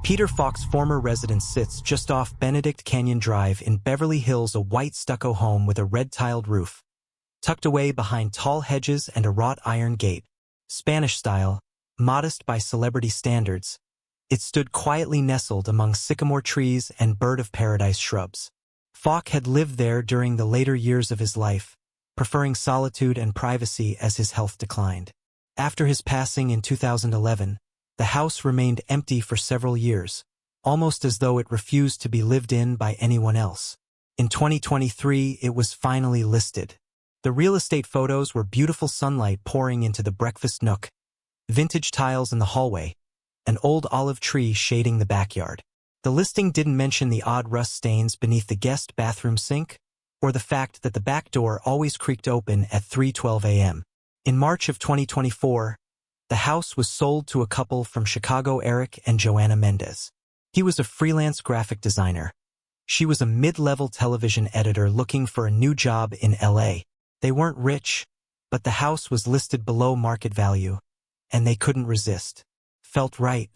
Peter Falk's former residence sits just off Benedict Canyon Drive in Beverly Hills, a white stucco home with a red-tiled roof, tucked away behind tall hedges and a wrought-iron gate. Spanish style, modest by celebrity standards, it stood quietly nestled among sycamore trees and bird-of-paradise shrubs. Falk had lived there during the later years of his life, preferring solitude and privacy as his health declined. After his passing in 2011, the house remained empty for several years, almost as though it refused to be lived in by anyone else. In 2023, it was finally listed. The real estate photos were beautiful sunlight pouring into the breakfast nook, vintage tiles in the hallway, an old olive tree shading the backyard. The listing didn't mention the odd rust stains beneath the guest bathroom sink, or the fact that the back door always creaked open at 3:12 a.m. In March of 2024, the house was sold to a couple from Chicago, Eric and Joanna Mendez. He was a freelance graphic designer. She was a mid-level television editor looking for a new job in LA. They weren't rich, but the house was listed below market value, and they couldn't resist. Felt right.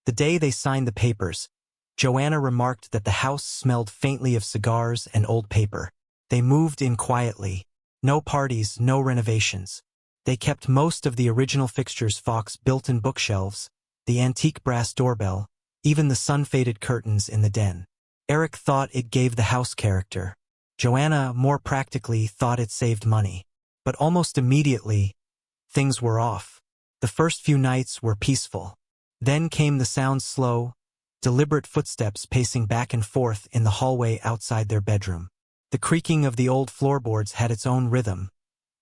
The day they signed the papers, Joanna remarked that the house smelled faintly of cigars and old paper. They moved in quietly. No parties, no renovations. They kept most of the original fixtures: Falk's built-in bookshelves, the antique brass doorbell, even the sun-faded curtains in the den. Eric thought it gave the house character. Joanna, more practically, thought it saved money. But almost immediately, things were off. The first few nights were peaceful. Then came the sounds: slow, deliberate footsteps pacing back and forth in the hallway outside their bedroom. The creaking of the old floorboards had its own rhythm,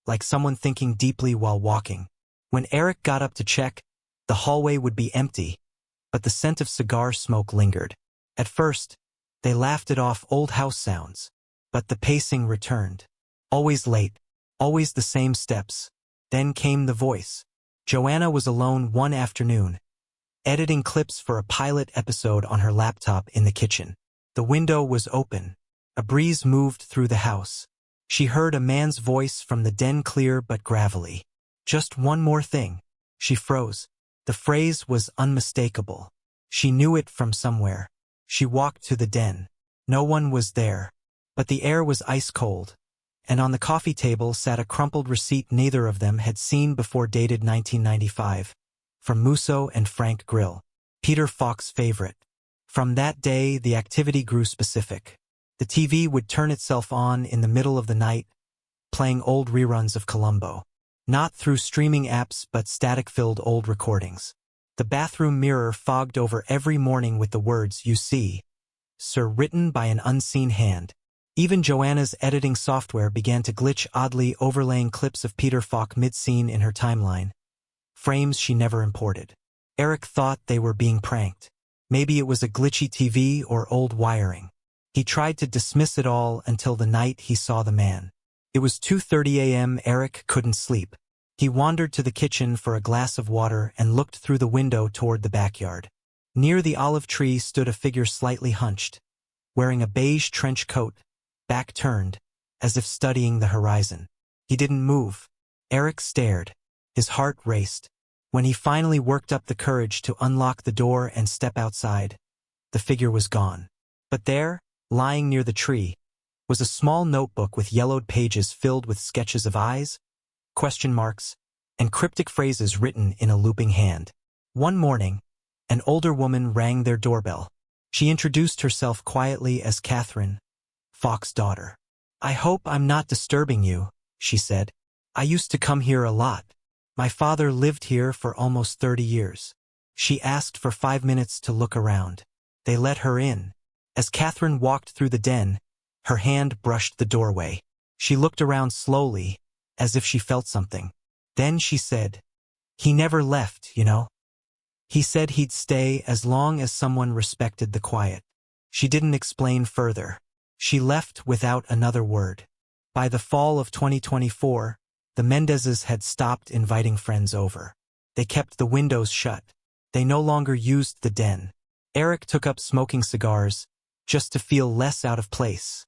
like someone thinking deeply while walking. When Eric got up to check, the hallway would be empty, but the scent of cigar smoke lingered. At first, they laughed it off, old house sounds, but the pacing returned. Always late, always the same steps. Then came the voice. Joanna was alone one afternoon, editing clips for a pilot episode on her laptop in the kitchen. The window was open. A breeze moved through the house. She heard a man's voice from the den, clear but gravelly. "Just one more thing." She froze. The phrase was unmistakable. She knew it from somewhere. She walked to the den. No one was there, but the air was ice cold, and on the coffee table sat a crumpled receipt neither of them had seen before, dated 1995, from Musso and Frank Grill, Peter Falk's favorite. From that day, the activity grew specific. The TV would turn itself on in the middle of the night, playing old reruns of Columbo. Not through streaming apps but static-filled old recordings. The bathroom mirror fogged over every morning with the words, "You see, sir," written by an unseen hand. Even Joanna's editing software began to glitch oddly, overlaying clips of Peter Falk mid-scene in her timeline, frames she never imported. Eric thought they were being pranked. Maybe it was a glitchy TV or old wiring. He tried to dismiss it all until the night he saw the man. It was 2:30 a.m. Eric couldn't sleep. He wandered to the kitchen for a glass of water and looked through the window toward the backyard. Near the olive tree stood a figure slightly hunched, wearing a beige trench coat, back turned, as if studying the horizon. He didn't move. Eric stared. His heart raced. When he finally worked up the courage to unlock the door and step outside, the figure was gone. But there, lying near the tree, was a small notebook with yellowed pages filled with sketches of eyes, question marks, and cryptic phrases written in a looping hand. One morning, an older woman rang their doorbell. She introduced herself quietly as Catherine, Falk's daughter. "I hope I'm not disturbing you," she said. "I used to come here a lot. My father lived here for almost 30 years. She asked for 5 minutes to look around. They let her in. As Catherine walked through the den, her hand brushed the doorway. She looked around slowly, as if she felt something. Then she said, "He never left, you know. He said he'd stay as long as someone respected the quiet." She didn't explain further. She left without another word. By the fall of 2024, the Mendezes had stopped inviting friends over. They kept the windows shut. They no longer used the den. Eric took up smoking cigars, just to feel less out of place,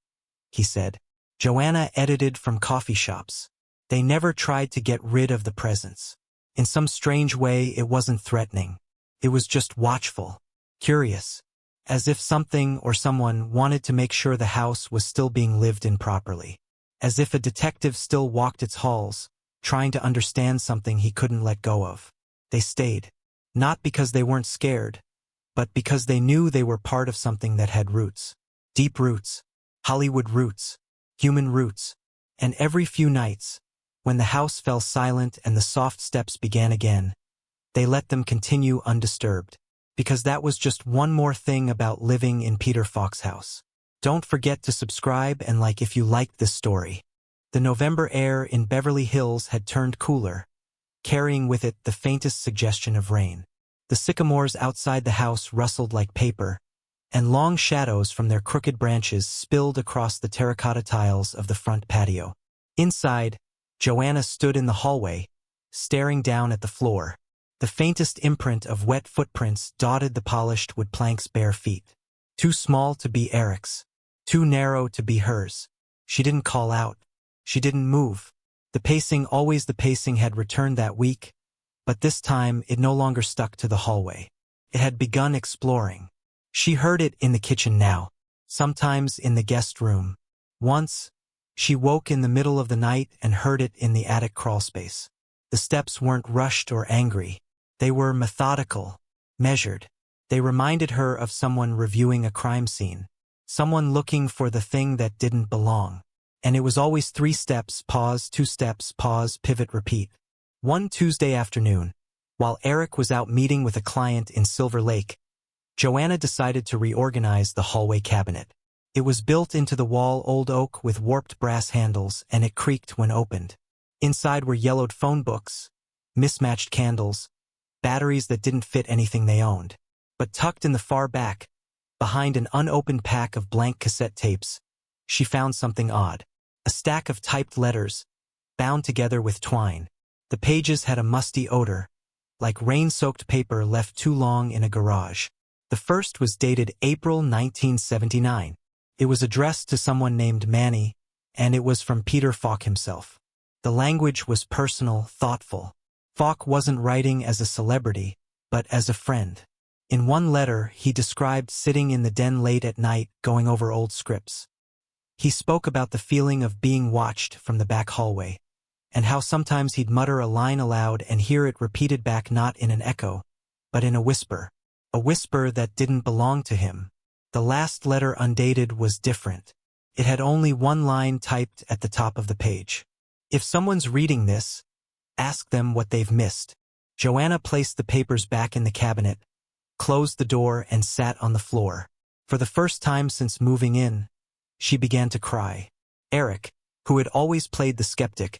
he said. Joanna edited from coffee shops. They never tried to get rid of the presence. In some strange way, it wasn't threatening. It was just watchful. curious, as if something or someone wanted to make sure the house was still being lived in properly. As if a detective still walked its halls, trying to understand something he couldn't let go of. They stayed. Not because they weren't scared, but because they knew they were part of something that had roots. Deep roots. Hollywood roots. Human roots. And every few nights, when the house fell silent and the soft steps began again, they let them continue undisturbed. Because that was just one more thing about living in Peter Falk's house. Don't forget to subscribe and like if you liked this story. The November air in Beverly Hills had turned cooler, carrying with it the faintest suggestion of rain. The sycamores outside the house rustled like paper, and long shadows from their crooked branches spilled across the terracotta tiles of the front patio. Inside, Joanna stood in the hallway, staring down at the floor. The faintest imprint of wet footprints dotted the polished wood plank's bare feet. Too small to be Eric's. Too narrow to be hers. She didn't call out. She didn't move. The pacing had returned that week, but this time it no longer stuck to the hallway. It had begun exploring. She heard it in the kitchen now, sometimes in the guest room. Once, she woke in the middle of the night and heard it in the attic crawlspace. The steps weren't rushed or angry. They were methodical, measured. They reminded her of someone reviewing a crime scene, someone looking for the thing that didn't belong. And it was always 3 steps, pause, 2 steps, pause, pivot, repeat. One Tuesday afternoon, while Eric was out meeting with a client in Silver Lake, Joanna decided to reorganize the hallway cabinet. It was built into the wall old oak with warped brass handles, and it creaked when opened. Inside were yellowed phone books, mismatched candles, batteries that didn't fit anything they owned. But tucked in the far back, behind an unopened pack of blank cassette tapes, she found something odd. A stack of typed letters, bound together with twine. The pages had a musty odor, like rain-soaked paper left too long in a garage. The first was dated April 1979. It was addressed to someone named Manny, and it was from Peter Falk himself. The language was personal, thoughtful. Falk wasn't writing as a celebrity, but as a friend. In one letter, he described sitting in the den late at night going over old scripts. He spoke about the feeling of being watched from the back hallway, and how sometimes he'd mutter a line aloud and hear it repeated back not in an echo, but in a whisper that didn't belong to him. The last letter undated was different. It had only one line typed at the top of the page. If someone's reading this, ask them what they've missed. Joanna placed the papers back in the cabinet, closed the door, and sat on the floor. For the first time since moving in, she began to cry. Eric, who had always played the skeptic,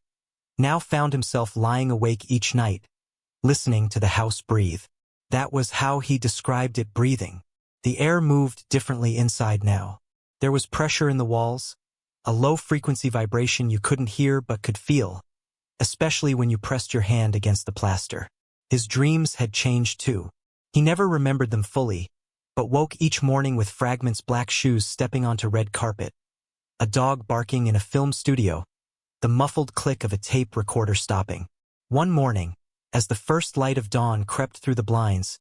now found himself lying awake each night, listening to the house breathe. That was how he described it, breathing. The air moved differently inside now. There was pressure in the walls, a low-frequency vibration you couldn't hear but could feel, especially when you pressed your hand against the plaster. His dreams had changed too. He never remembered them fully, but woke each morning with fragments, black shoes stepping onto red carpet, a dog barking in a film studio, the muffled click of a tape recorder stopping. One morning, as the first light of dawn crept through the blinds,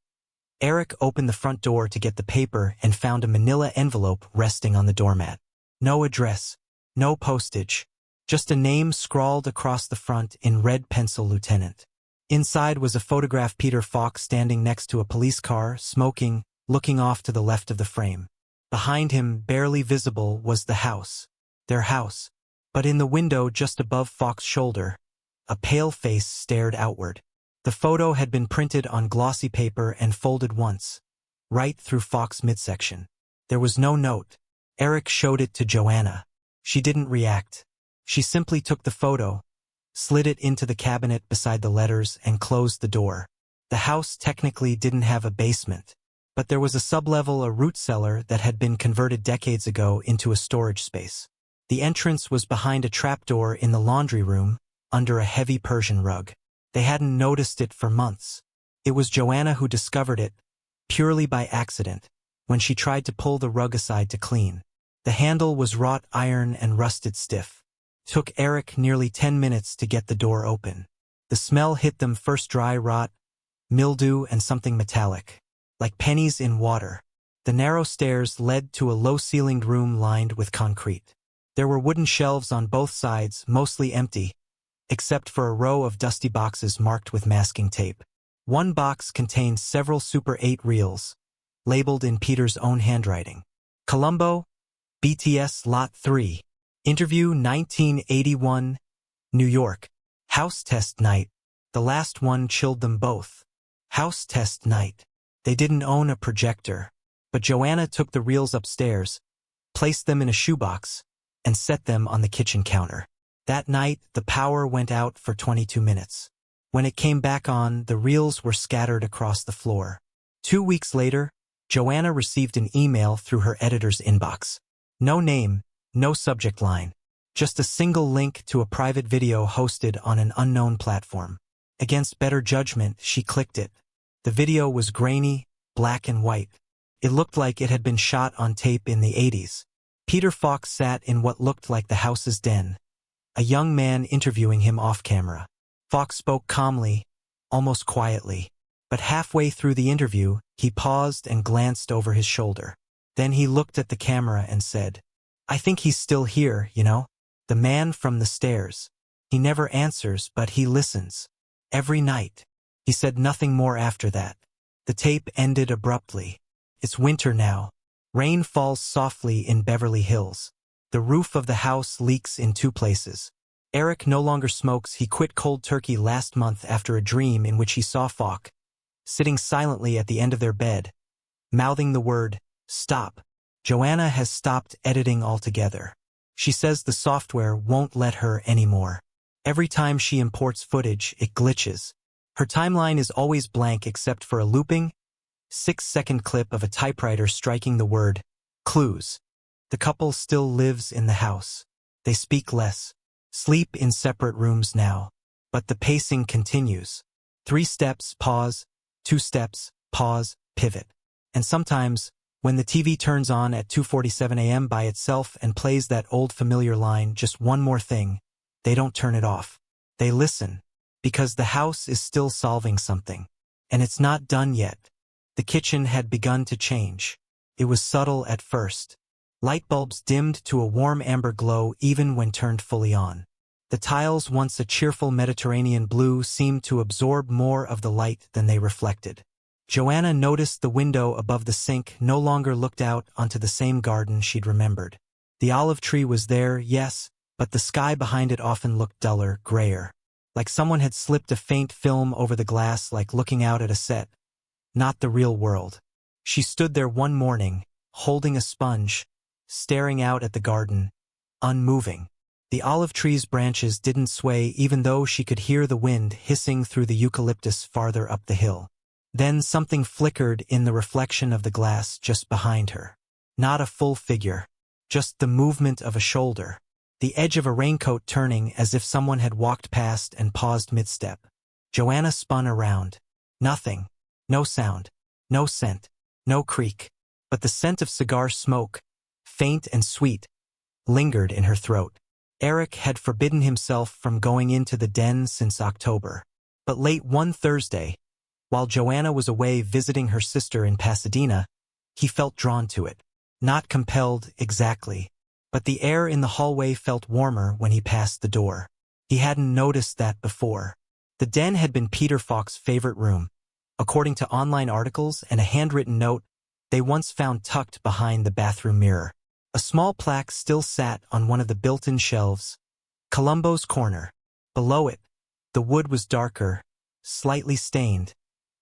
Eric opened the front door to get the paper and found a manila envelope resting on the doormat. No address, no postage, just a name scrawled across the front in red pencil, Lieutenant. Inside was a photograph, Peter Falk standing next to a police car, smoking, looking off to the left of the frame. Behind him, barely visible, was the house. Their house. But in the window just above Falk's shoulder, a pale face stared outward. The photo had been printed on glossy paper and folded once, right through Falk's midsection. There was no note. Eric showed it to Joanna. She didn't react. She simply took the photo, slid it into the cabinet beside the letters, and closed the door. The house technically didn't have a basement, but there was a sublevel, a root cellar that had been converted decades ago into a storage space. The entrance was behind a trapdoor in the laundry room, under a heavy Persian rug. They hadn't noticed it for months. It was Joanna who discovered it, purely by accident, when she tried to pull the rug aside to clean. The handle was wrought iron and rusted stiff. Took Eric nearly 10 minutes to get the door open. The smell hit them first: dry rot, mildew, and something metallic. like pennies in water. The narrow stairs led to a low-ceilinged room lined with concrete. There were wooden shelves on both sides, mostly empty, except for a row of dusty boxes marked with masking tape. One box contained several Super 8 reels, labeled in Peter's own handwriting. Colombo, BTS Lot 3. Interview 1981, New York. House test night. The last one chilled them both. House test night. They didn't own a projector, but Joanna took the reels upstairs, placed them in a shoebox, and set them on the kitchen counter. That night, the power went out for 22 minutes. When it came back on, the reels were scattered across the floor. 2 weeks later, Joanna received an email through her editor's inbox. No name, no subject line, just a single link to a private video hosted on an unknown platform. Against better judgment, she clicked it. The video was grainy, black and white. It looked like it had been shot on tape in the 80s. Peter Falk sat in what looked like the house's den, a young man interviewing him off-camera. Falk spoke calmly, almost quietly, but halfway through the interview, he paused and glanced over his shoulder. Then he looked at the camera and said, "I think he's still here, you know? The man from the stairs. He never answers, but he listens. Every night." He said nothing more after that. The tape ended abruptly. It's winter now. Rain falls softly in Beverly Hills. The roof of the house leaks in 2 places. Eric no longer smokes. He quit cold turkey last month after a dream in which he saw Falk, sitting silently at the end of their bed, mouthing the word, "Stop." Joanna has stopped editing altogether. She says the software won't let her anymore. Every time she imports footage, it glitches. Her timeline is always blank except for a looping, 6-second clip of a typewriter striking the word, "clues." The couple still lives in the house. They speak less, sleep in separate rooms now. But the pacing continues. 3 steps, pause, 2 steps, pause, pivot. And sometimes, when the TV turns on at 2:47 a.m. by itself and plays that old familiar line, "Just one more thing," they don't turn it off. They listen, because the house is still solving something. And it's not done yet. The kitchen had begun to change. It was subtle at first. Light bulbs dimmed to a warm amber glow even when turned fully on. The tiles, once a cheerful Mediterranean blue, seemed to absorb more of the light than they reflected. Joanna noticed the window above the sink no longer looked out onto the same garden she'd remembered. The olive tree was there, yes, but the sky behind it often looked duller, grayer. Like someone had slipped a faint film over the glass, like looking out at a set, not the real world. She stood there one morning, holding a sponge, staring out at the garden, unmoving. The olive tree's branches didn't sway even though she could hear the wind hissing through the eucalyptus farther up the hill. Then something flickered in the reflection of the glass just behind her. Not a full figure, just the movement of a shoulder, the edge of a raincoat turning as if someone had walked past and paused mid-step. Joanna spun around. Nothing. No sound. No scent. No creak. But the scent of cigar smoke, faint and sweet, lingered in her throat. Eric had forbidden himself from going into the den since October. But late one Thursday, while Joanna was away visiting her sister in Pasadena, he felt drawn to it. Not compelled exactly, but the air in the hallway felt warmer when he passed the door. He hadn't noticed that before. The den had been Peter Falk's favorite room. According to online articles and a handwritten note they once found tucked behind the bathroom mirror. A small plaque still sat on one of the built-in shelves. Columbo's Corner. Below it, the wood was darker, slightly stained,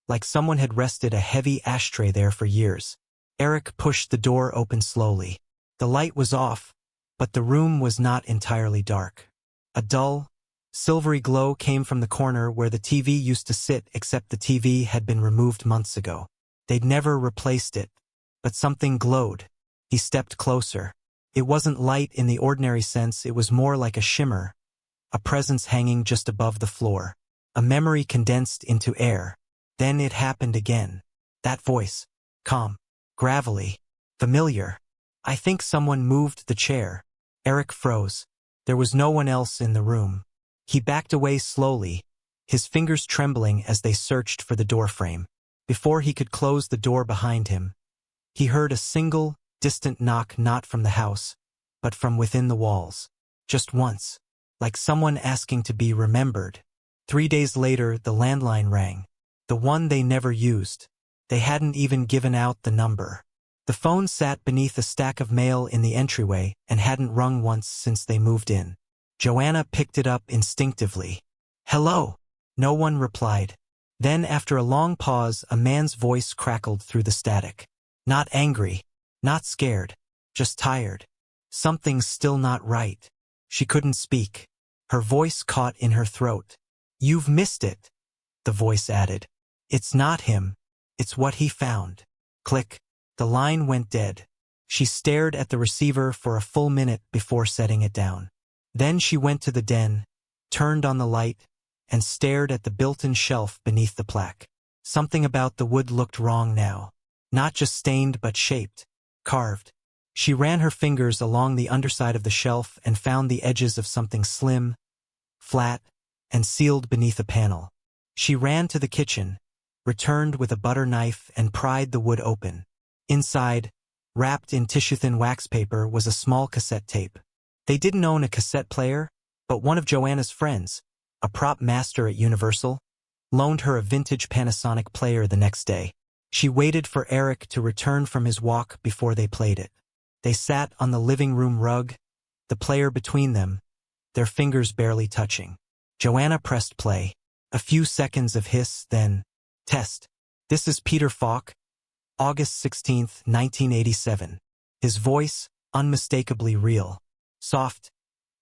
like someone had rested a heavy ashtray there for years. Eric pushed the door open slowly. The light was off, but the room was not entirely dark. A dull, silvery glow came from the corner where the TV used to sit, except the TV had been removed months ago. They'd never replaced it, but something glowed. He stepped closer. It wasn't light in the ordinary sense, it was more like a shimmer, a presence hanging just above the floor, a memory condensed into air. Then it happened again. That voice, calm, gravelly, familiar. "I think someone moved the chair." Eric froze. There was no one else in the room. He backed away slowly, his fingers trembling as they searched for the doorframe. Before he could close the door behind him, he heard a single, distant knock, not from the house, but from within the walls. Just once, like someone asking to be remembered. 3 days later, the landline rang. The one they never used. They hadn't even given out the number. The phone sat beneath a stack of mail in the entryway and hadn't rung once since they moved in. Joanna picked it up instinctively. "Hello." No one replied. Then, after a long pause, a man's voice crackled through the static. Not angry, not scared, just tired. Something's still not right. She couldn't speak. Her voice caught in her throat. "You've missed it," the voice added. "It's not him. It's what he found." Click. The line went dead. She stared at the receiver for a full minute before setting it down. Then she went to the den, turned on the light, and stared at the built-in shelf beneath the plaque. Something about the wood looked wrong now. Not just stained but shaped, carved. She ran her fingers along the underside of the shelf and found the edges of something slim, flat, and sealed beneath a panel. She ran to the kitchen, returned with a butter knife, and pried the wood open. Inside, wrapped in tissue-thin wax paper, was a small cassette tape. They didn't own a cassette player, but one of Joanna's friends, a prop master at Universal, loaned her a vintage Panasonic player the next day. She waited for Eric to return from his walk before they played it. They sat on the living room rug, the player between them, their fingers barely touching. Joanna pressed play. A few seconds of hiss, then, "Test. This is Peter Falk, August 16, 1987. His voice, unmistakably real. Soft,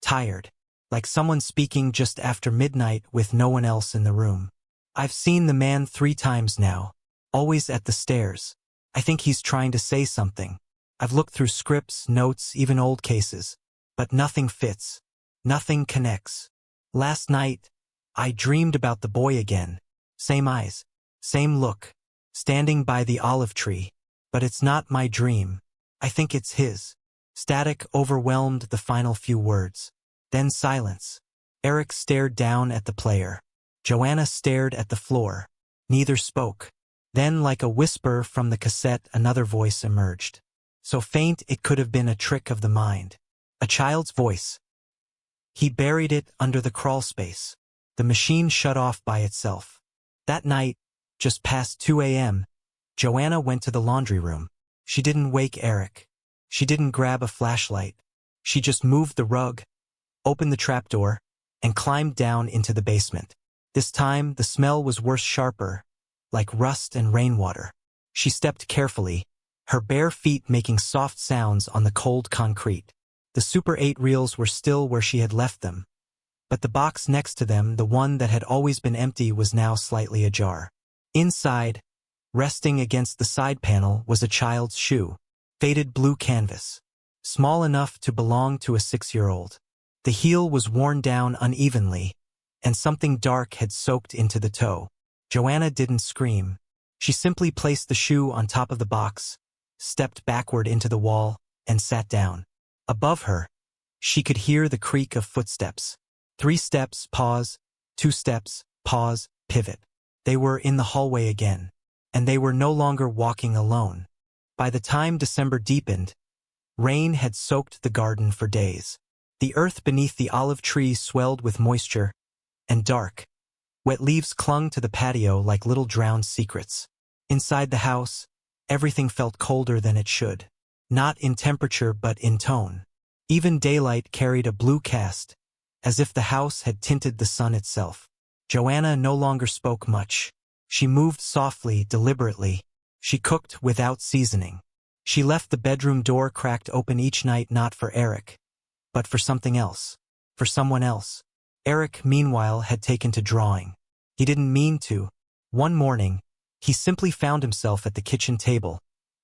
tired, like someone speaking just after midnight with no one else in the room. "I've seen the man 3 times now, always at the stairs. I think he's trying to say something. I've looked through scripts, notes, even old cases. But nothing fits. Nothing connects. Last night, I dreamed about the boy again. Same eyes, same look, standing by the olive tree. But it's not my dream. I think it's his." Static overwhelmed the final few words. Then silence. Eric stared down at the player. Joanna stared at the floor. Neither spoke. Then, like a whisper from the cassette, another voice emerged. So faint it could have been a trick of the mind. A child's voice. He buried it under the crawl space. The machine shut off by itself. That night, just past 2 a.m., Joanna went to the laundry room. She didn't wake Eric. She didn't grab a flashlight. She just moved the rug, opened the trapdoor, and climbed down into the basement. This time, the smell was worse, sharper, like rust and rainwater. She stepped carefully, her bare feet making soft sounds on the cold concrete. The Super 8 reels were still where she had left them, but the box next to them, the one that had always been empty, was now slightly ajar. Inside, resting against the side panel, was a child's shoe. Faded blue canvas, small enough to belong to a 6-year-old. The heel was worn down unevenly, and something dark had soaked into the toe. Joanna didn't scream. She simply placed the shoe on top of the box, stepped backward into the wall, and sat down. Above her, she could hear the creak of footsteps. 3 steps, pause, 2 steps, pause, pivot. They were in the hallway again, and they were no longer walking alone. By the time December deepened, rain had soaked the garden for days. The earth beneath the olive tree swelled with moisture, and dark, wet leaves clung to the patio like little drowned secrets. Inside the house, everything felt colder than it should. Not in temperature but in tone. Even daylight carried a blue cast, as if the house had tinted the sun itself. Joanna no longer spoke much. She moved softly, deliberately. She cooked without seasoning. She left the bedroom door cracked open each night, not for Eric, but for something else. For someone else. Eric, meanwhile, had taken to drawing. He didn't mean to. One morning, he simply found himself at the kitchen table,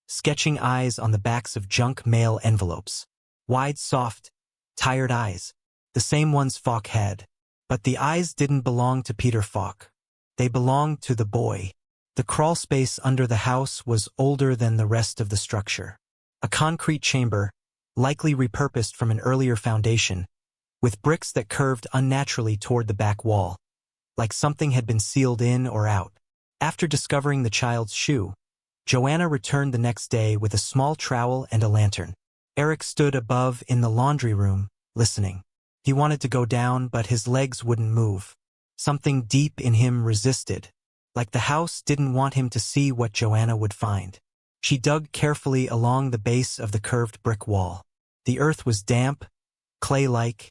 sketching eyes on the backs of junk mail envelopes. Wide, soft, tired eyes. The same ones Falk had. But the eyes didn't belong to Peter Falk. They belonged to the boy. The crawl space under the house was older than the rest of the structure. A concrete chamber, likely repurposed from an earlier foundation, with bricks that curved unnaturally toward the back wall, like something had been sealed in or out. After discovering the child's shoe, Joanna returned the next day with a small trowel and a lantern. Eric stood above in the laundry room, listening. He wanted to go down, but his legs wouldn't move. Something deep in him resisted, like the house didn't want him to see what Joanna would find. She dug carefully along the base of the curved brick wall. The earth was damp, clay-like,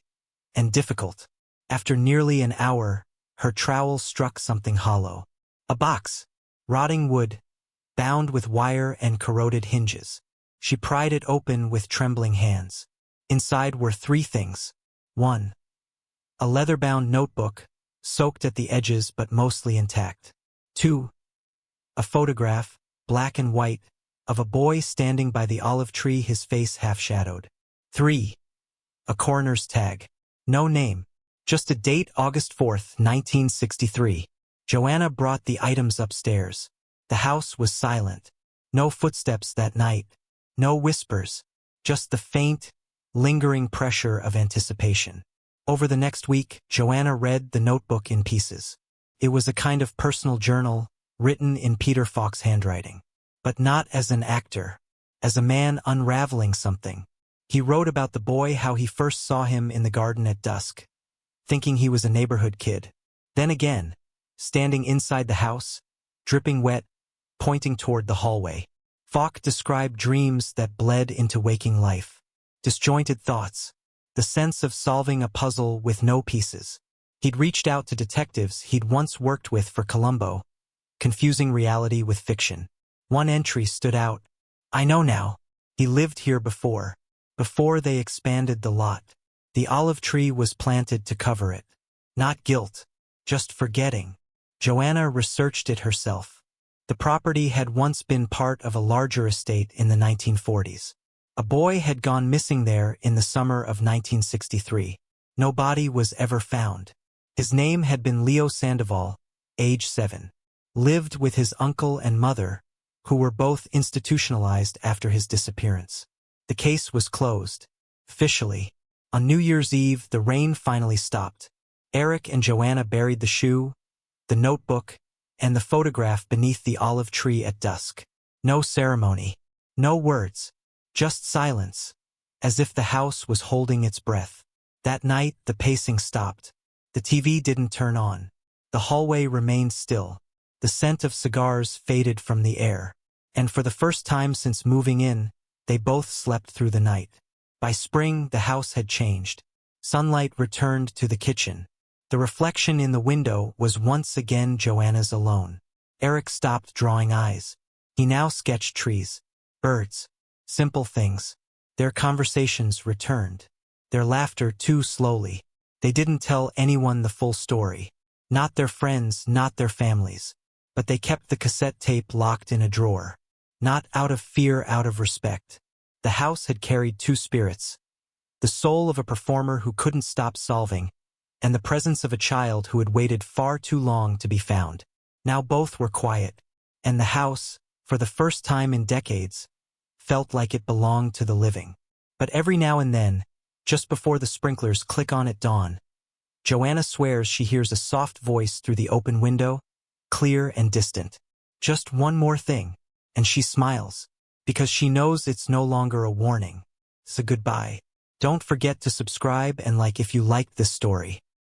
and difficult. After nearly an hour, her trowel struck something hollow. A box, rotting wood, bound with wire and corroded hinges. She pried it open with trembling hands. Inside were three things. 1. A leather-bound notebook, soaked at the edges but mostly intact. 2. A photograph, black and white, of a boy standing by the olive tree, his face half-shadowed. 3. A coroner's tag. No name, just a date, August 4th, 1963. Joanna brought the items upstairs. The house was silent. No footsteps that night. No whispers. Just the faint, lingering pressure of anticipation. Over the next week, Joanna read the notebook in pieces. It was a kind of personal journal, written in Peter Falk's handwriting. But not as an actor. As a man unraveling something. He wrote about the boy, how he first saw him in the garden at dusk, thinking he was a neighborhood kid. Then again, standing inside the house, dripping wet, pointing toward the hallway. Falk described dreams that bled into waking life. Disjointed thoughts. The sense of solving a puzzle with no pieces. He'd reached out to detectives he'd once worked with for Columbo, confusing reality with fiction. One entry stood out. I know now. He lived here before they expanded the lot. The olive tree was planted to cover it. Not guilt, just forgetting. Joanna researched it herself. The property had once been part of a larger estate in the 1940s. A boy had gone missing there in the summer of 1963. No body was ever found. His name had been Leo Sandoval, age 7. Lived with his uncle and mother, who were both institutionalized after his disappearance. The case was closed. Officially. On New Year's Eve, the rain finally stopped. Eric and Joanna buried the shoe, the notebook, and the photograph beneath the olive tree at dusk. No ceremony. No words. Just silence. As if the house was holding its breath. That night, the pacing stopped. The TV didn't turn on. The hallway remained still. The scent of cigars faded from the air. And for the first time since moving in, they both slept through the night. By spring, the house had changed. Sunlight returned to the kitchen. The reflection in the window was once again Joanna's alone. Eric stopped drawing eyes. He now sketched trees, birds, simple things. Their conversations returned. Their laughter too slowly. They didn't tell anyone the full story. Not their friends, not their families. But they kept the cassette tape locked in a drawer. Not out of fear, out of respect. The house had carried two spirits. The soul of a performer who couldn't stop solving, and the presence of a child who had waited far too long to be found. Now both were quiet, and the house, for the first time in decades, felt like it belonged to the living. But every now and then, just before the sprinklers click on at dawn, Joanna swears she hears a soft voice through the open window, clear and distant. Just one more thing, and she smiles, because she knows it's no longer a warning. It's a goodbye. Don't forget to subscribe and like if you liked this story.